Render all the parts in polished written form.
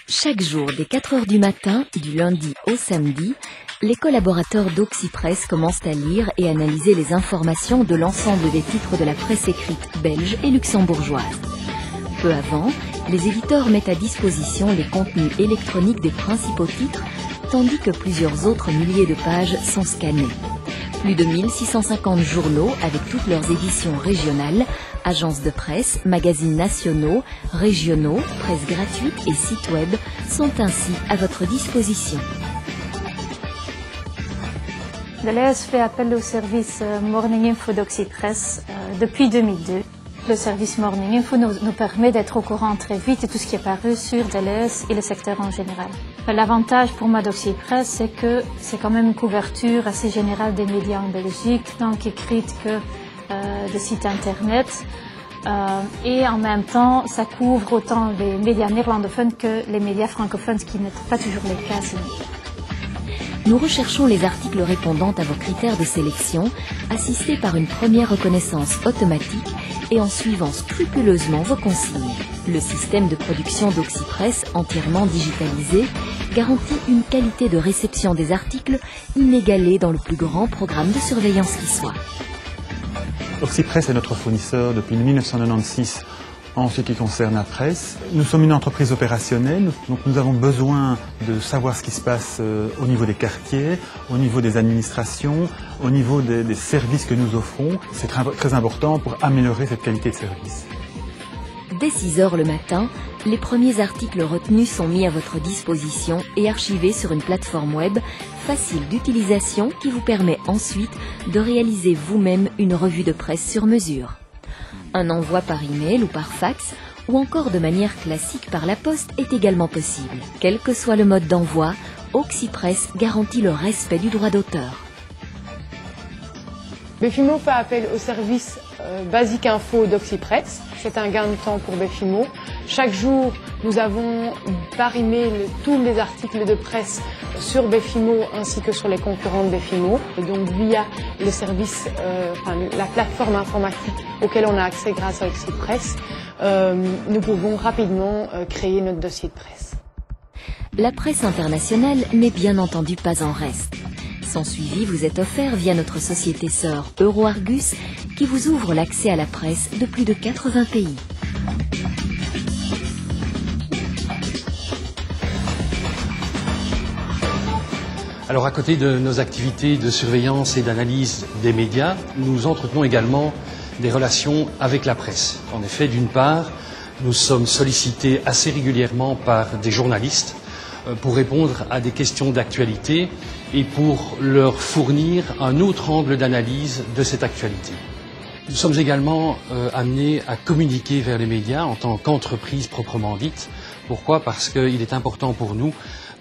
Chaque jour, dès 4 heures du matin, du lundi au samedi, les collaborateurs d'Oxypress commencent à lire et analyser les informations de l'ensemble des titres de la presse écrite belge et luxembourgeoise. Peu avant, les éditeurs mettent à disposition les contenus électroniques des principaux titres, tandis que plusieurs autres milliers de pages sont scannées. Plus de 1650 journaux avec toutes leurs éditions régionales, agences de presse, magazines nationaux, régionaux, presse gratuite et sites web sont ainsi à votre disposition. Deleuze fait appel au service Morning Info d'Oxypress depuis 2002. Le service Morning Info nous permet d'être au courant très vite de tout ce qui est paru sur Deleuze et le secteur en général. L'avantage pour moi d'Oxypress, c'est que c'est quand même une couverture assez générale des médias en Belgique, tant écrite que de sites internet. Et en même temps, ça couvre autant les médias néerlandophones que les médias francophones, ce qui n'est pas toujours le cas. Nous recherchons les articles répondant à vos critères de sélection, assistés par une première reconnaissance automatique et en suivant scrupuleusement vos consignes. Le système de production d'Oxypress, entièrement digitalisé, garantit une qualité de réception des articles inégalée dans le plus grand programme de surveillance qui soit. Oxypress est notre fournisseur depuis 1996 en ce qui concerne la presse. Nous sommes une entreprise opérationnelle, donc nous avons besoin de savoir ce qui se passe au niveau des quartiers, au niveau des administrations, au niveau des services que nous offrons. C'est très important pour améliorer cette qualité de service. Dès 6 heures le matin, les premiers articles retenus sont mis à votre disposition et archivés sur une plateforme web facile d'utilisation qui vous permet ensuite de réaliser vous-même une revue de presse sur mesure. Un envoi par email ou par fax, ou encore de manière classique par la poste est également possible. Quel que soit le mode d'envoi, Oxypress garantit le respect du droit d'auteur. Befimo fait appel au service Basique Info d'Oxypress. C'est un gain de temps pour Befimo. Chaque jour, nous avons par email tous les articles de presse sur Befimo ainsi que sur les concurrents de Befimo. Donc via le service, la plateforme informatique auquel on a accès grâce à Oxypress, nous pouvons rapidement créer notre dossier de presse. La presse internationale n'est bien entendu pas en reste. Son suivi vous est offert via notre société sœur EuroArgus qui vous ouvre l'accès à la presse de plus de 80 pays. Alors à côté de nos activités de surveillance et d'analyse des médias, nous entretenons également des relations avec la presse. En effet, d'une part, nous sommes sollicités assez régulièrement par des journalistes pour répondre à des questions d'actualité et pour leur fournir un autre angle d'analyse de cette actualité. Nous sommes également amenés à communiquer vers les médias en tant qu'entreprise proprement dite. Pourquoi? Parce qu'il est important pour nous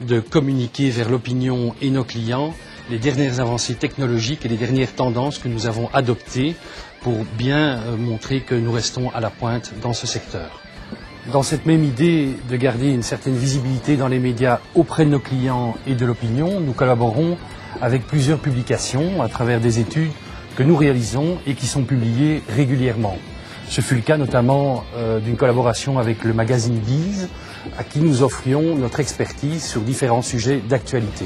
de communiquer vers l'opinion et nos clients les dernières avancées technologiques et les dernières tendances que nous avons adoptées pour bien montrer que nous restons à la pointe dans ce secteur. Dans cette même idée de garder une certaine visibilité dans les médias auprès de nos clients et de l'opinion, nous collaborons avec plusieurs publications à travers des études que nous réalisons et qui sont publiées régulièrement. Ce fut le cas notamment d'une collaboration avec le magazine Bise, à qui nous offrions notre expertise sur différents sujets d'actualité.